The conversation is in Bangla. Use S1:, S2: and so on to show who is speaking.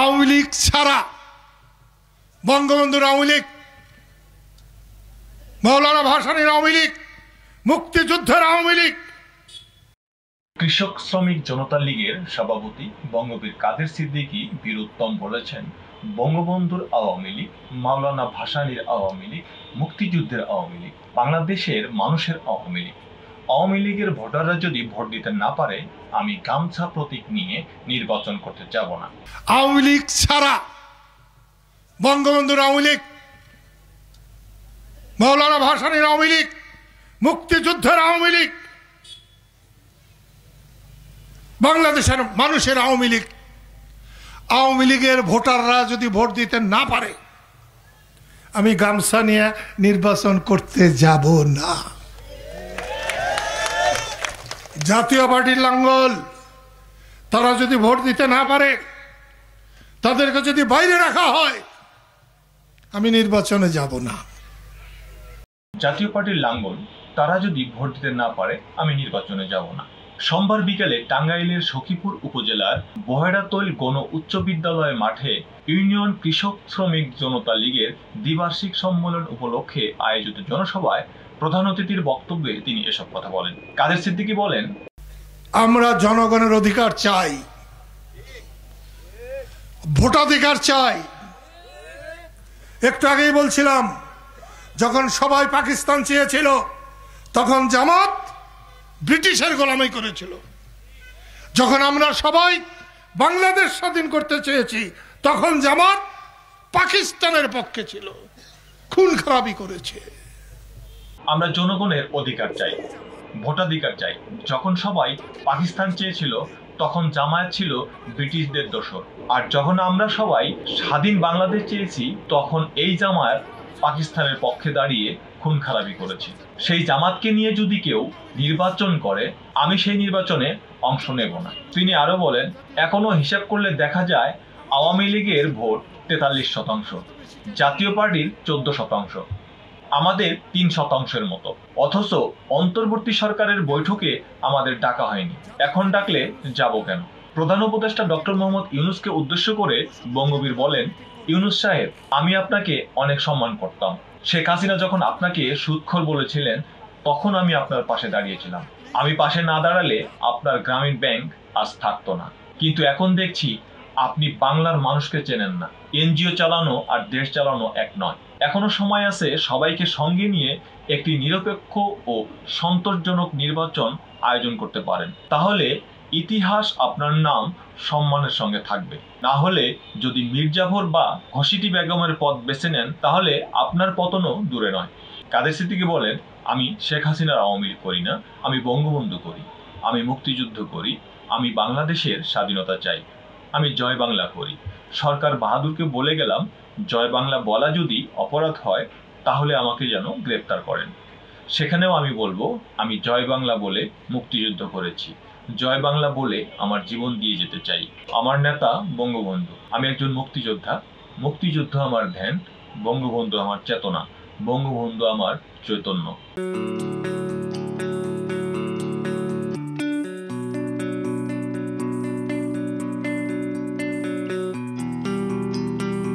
S1: আওয়ামী লীগ ছাড়া, বঙ্গবন্ধুর আওয়ামী লীগ, মৌলানা ভাসানীর আওয়ামী লীগ, মুক্তিযুদ্ধের আওয়ামী লীগ।
S2: কৃষক শ্রমিক জনতা লীগের সভাপতি বঙ্গবীর কাদের সিদ্দিকী বীরুত্তম বলেছেন, বঙ্গবন্ধুর আওয়ামী লীগ, মাওলানা ভাসানীর আওয়ামী লীগ, মুক্তিযুদ্ধের আওয়ামী লীগ বাংলাদেশের মানুষের আওয়ামী লীগ। আওয়ামী লীগের ভোটাররা যদি ভোট দিতে না পারে, আমি গামছা প্রতীক নিয়ে নির্বাচন করতে যাব না।
S1: আওয়ামী লীগ ছাড়া, বঙ্গবন্ধুর আওয়ামী লীগ, মৌলানা ভাসানীর আওয়ামী লীগ, মুক্তিযুদ্ধের আওয়ামী লীগ বাংলাদেশের মানুষের আওয়ামী লীগ। আওয়ামী লীগের ভোটাররা যদি ভোট দিতে না পারে, আমি গামছা নিয়ে নির্বাচন করতে যাব না। জাতীয় পার্টির লাঙ্গল, তারা যদি ভোট দিতে না পারে, তাদেরকে যদি বাইরে রাখা হয়, আমি নির্বাচনে যাব না।
S2: জাতীয় পার্টির লাঙ্গল, তারা যদি ভোট দিতে না পারে, আমি নির্বাচনে যাব না। সোমবার বিকেলে টাঙ্গাইলের সখীপুর উপজেলার বহেড়াতৈল গণ উচ্চ বিদ্যালয় মাঠে ইউনিয়ন কৃষক শ্রমিক জনতা লীগের দ্বিবার্ষিক সম্মেলন উপলক্ষে আয়োজিত জনসভায় প্রধান অতিথির বক্তব্যে তিনি এসব কথা বলেন। কাদের সিদ্দিকী বলেন,
S1: আমরা জনগণের অধিকার চাই, ভোটাধিকার চাই। একটু আগেই বলছিলাম, যখন সবাই পাকিস্তান চেয়েছিল, তখন জামাত ব্রিটিশের গোলামি করেছিল। যখন আমরা সবাই বাংলাদেশ স্বাধীন করতে চেয়েছি, তখন জামাত পাকিস্তানের পক্ষে ছিল, খুন খারাপি করেছে।
S2: আমরা জনগণের অধিকার চাই, ভোটাধিকার চাই। যখন সবাই পাকিস্তান চেয়েছিল, তখন জামায়াত ছিল ব্রিটিশদের দোসর। আর যখন আমরা সবাই স্বাধীন বাংলাদেশ চেয়েছি, তখন এই জামায়াত পাকিস্তানের পক্ষে দাঁড়িয়ে খুন খারাপি করেছে। সেই জামাতকে নিয়ে যদি কেউ নির্বাচন করে, আমি সেই নির্বাচনে অংশ নেব না। তিনি আরো বলেন, এখনো হিসাব করলে দেখা যায় আওয়ামী লীগের ভোট 43%, জাতীয় পার্টির 14%, আমাদের 3%-এর মতো। অথচ অন্তর্বর্তী সরকারের বৈঠকে আমাদের ডাকা হয়নি। এখন ডাকলে যাব কেন? প্রধান উপদেষ্টা ডক্টর মোহাম্মদ ইউনূসকে উদ্দেশ্য করে বঙ্গবীর বলেন, ইউনূস সাহেব, আমি আপনাকে অনেক সম্মান করতাম। শেখ হাসিনা যখন আপনাকে সুদখোর বলেছিলেন, তখন আমি আপনার পাশে দাঁড়িয়েছিলাম। আমি পাশে না দাঁড়ালে আপনার গ্রামীণ ব্যাংক আজ থাকতো না। কিন্তু এখন দেখছি আপনি বাংলার মানুষকে চেনেন না। এনজিও চালানো আর দেশ চালানো এক নয়। এখনো সময় আছে সবাইকে সঙ্গে নিয়ে একটি নিরপেক্ষ ও সন্তোষজনক নির্বাচন আয়োজন করতে পারেন। তাহলে ইতিহাস আপনার নাম সম্মানের সঙ্গে থাকবে। না হলে যদি মির্জাফর বা ঘসিটি বেগমের পথ বেছে নেন, তাহলে আপনার পতনও দূরে নয়। কাদের সিদ্দিকী বলেন, আমি শেখ হাসিনার আওয়ামী লীগ করি না, আমি বঙ্গবন্ধু করি, আমি মুক্তিযুদ্ধ করি, আমি বাংলাদেশের স্বাধীনতা চাই, আমি জয় বাংলা করি। সরকার বাহাদুরকে বলে গেলাম, জয় বাংলা বলা যদি অপরাধ হয়, তাহলে আমাকে যেন গ্রেপ্তার করেন। সেখানেও আমি বলবো, আমি জয় বাংলা বলে মুক্তিযুদ্ধ করেছি, জয় বাংলা বলে আমার জীবন দিয়ে যেতে চাই। আমার নেতা বঙ্গবন্ধু, আমি একজন মুক্তিযোদ্ধা। মুক্তিযুদ্ধ আমার ধ্যান, বঙ্গবন্ধু আমার চেতনা, বঙ্গবন্ধু আমার চৈতন্য।